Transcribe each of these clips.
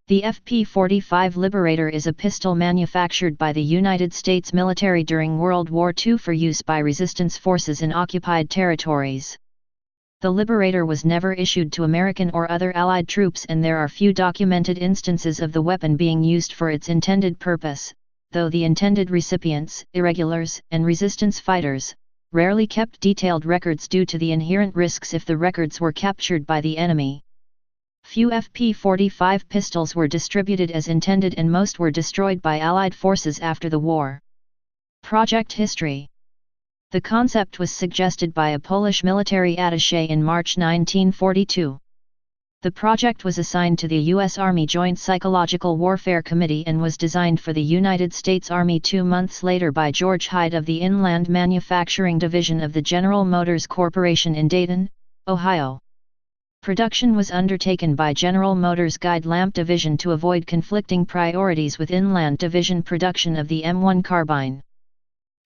The FP-45 Liberator is a pistol manufactured by the United States military during World War II for use by resistance forces in occupied territories. The Liberator was never issued to American or other Allied troops, and there are few documented instances of the weapon being used for its intended purpose, though the intended recipients, irregulars, and resistance fighters, rarely kept detailed records due to the inherent risks if the records were captured by the enemy. Few FP-45 pistols were distributed as intended, and most were destroyed by Allied forces after the war. Project history. The concept was suggested by a Polish military attaché in March 1942. The project was assigned to the U.S. Army Joint Psychological Warfare Committee and was designed for the United States Army 2 months later by George Hyde of the Inland Manufacturing Division of the General Motors Corporation in Dayton, Ohio. Production was undertaken by General Motors Guide Lamp Division to avoid conflicting priorities with Inland Division production of the M1 carbine.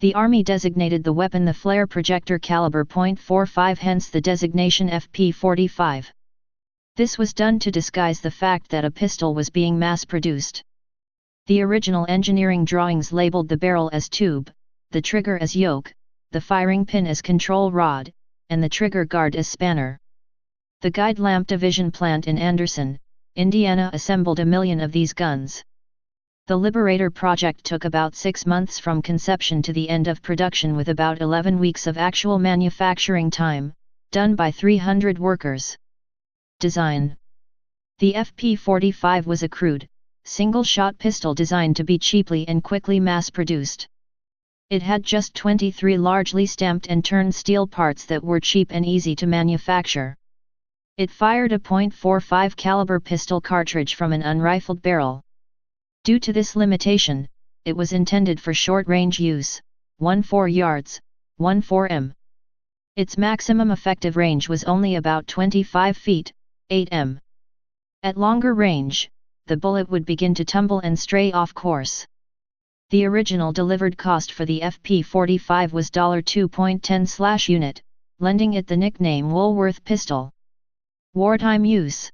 The Army designated the weapon the flare projector caliber .45, hence the designation FP-45. This was done to disguise the fact that a pistol was being mass-produced. The original engineering drawings labeled the barrel as tube, the trigger as yoke, the firing pin as control rod, and the trigger guard as spanner. The Guide Lamp Division plant in Anderson, Indiana assembled 1 million of these guns. The Liberator project took about 6 months from conception to the end of production, with about 11 weeks of actual manufacturing time, done by 300 workers. Design. The FP-45 was a crude, single-shot pistol designed to be cheaply and quickly mass-produced. It had just 23 largely stamped and turned steel parts that were cheap and easy to manufacture. It fired a .45 caliber pistol cartridge from an unrifled barrel. Due to this limitation, it was intended for short-range use, 1-4 yards, 1-4 m. Its maximum effective range was only about 25 feet, 8 m. At longer range, the bullet would begin to tumble and stray off course. The original delivered cost for the FP-45 was $2.10/unit, lending it the nickname Woolworth pistol. Wartime use.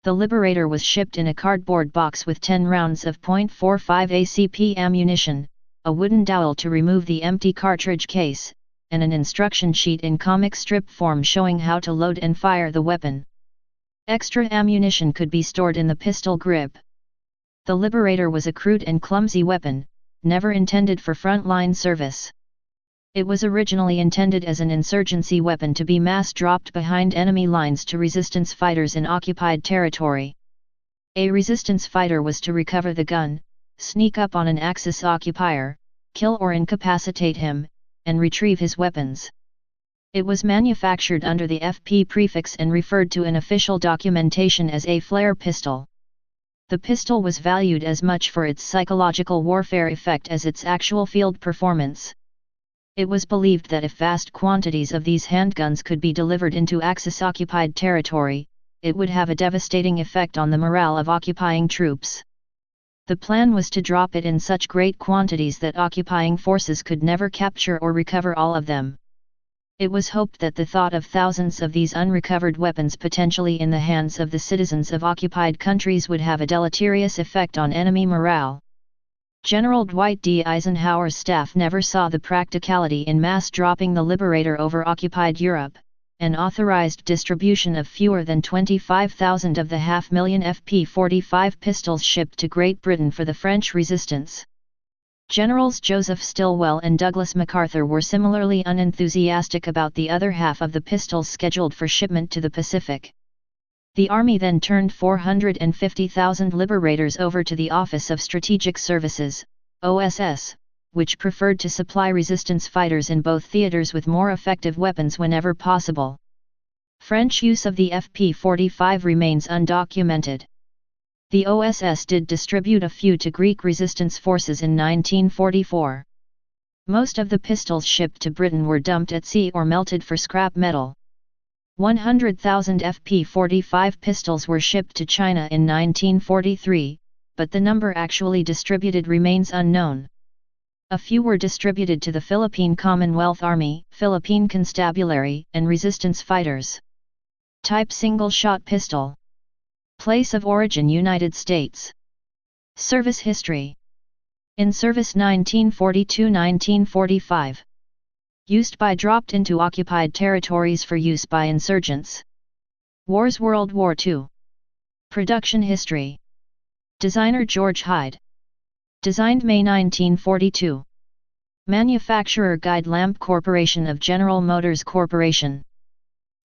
The Liberator was shipped in a cardboard box with 10 rounds of .45 ACP ammunition, a wooden dowel to remove the empty cartridge case, and an instruction sheet in comic strip form showing how to load and fire the weapon. Extra ammunition could be stored in the pistol grip. The Liberator was a crude and clumsy weapon, never intended for front-line service. It was originally intended as an insurgency weapon to be mass-dropped behind enemy lines to resistance fighters in occupied territory. A resistance fighter was to recover the gun, sneak up on an Axis occupier, kill or incapacitate him, and retrieve his weapons. It was manufactured under the FP prefix and referred to in official documentation as a flare pistol. The pistol was valued as much for its psychological warfare effect as its actual field performance. It was believed that if vast quantities of these handguns could be delivered into Axis-occupied territory, it would have a devastating effect on the morale of occupying troops. The plan was to drop it in such great quantities that occupying forces could never capture or recover all of them. It was hoped that the thought of thousands of these unrecovered weapons potentially in the hands of the citizens of occupied countries would have a deleterious effect on enemy morale. General Dwight D. Eisenhower's staff never saw the practicality in mass dropping the Liberator over occupied Europe, and authorized distribution of fewer than 25,000 of the 500,000 FP-45 pistols shipped to Great Britain for the French resistance. Generals Joseph Stilwell and Douglas MacArthur were similarly unenthusiastic about the other half of the pistols scheduled for shipment to the Pacific. The Army then turned 450,000 Liberators over to the Office of Strategic Services, OSS, which preferred to supply resistance fighters in both theaters with more effective weapons whenever possible. French use of the FP-45 remains undocumented. The OSS did distribute a few to Greek resistance forces in 1944. Most of the pistols shipped to Britain were dumped at sea or melted for scrap metal. 100,000 FP-45 pistols were shipped to China in 1943, but the number actually distributed remains unknown. A few were distributed to the Philippine Commonwealth Army, Philippine Constabulary, and resistance fighters. Type single-shot pistol. Place of origin United States. Service history. In service 1942–1945. Used by dropped into occupied territories for use by insurgents. Wars World War II. Production history. Designer George Hyde. Designed May 1942. Manufacturer Guide Lamp Corporation of General Motors Corporation.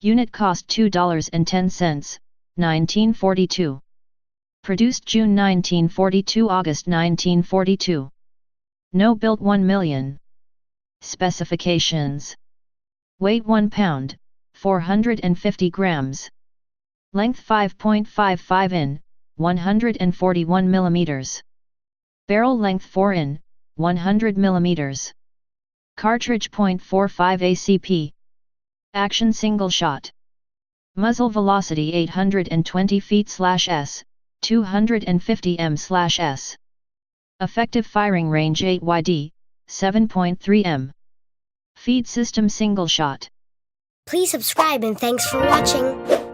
Unit cost $2.10, 1942. Produced June 1942 August 1942. No built 1 million. Specifications. Weight 1 pound, 450 grams. Length 5.55 in, 141 millimeters. Barrel length 4 in, 100 millimeters. Cartridge .45 ACP. Action single shot. Muzzle velocity 820 feet/s, 250 m/s. Effective firing range 8 yd, 7.3 m. Feed system single shot. Please subscribe and thanks for watching.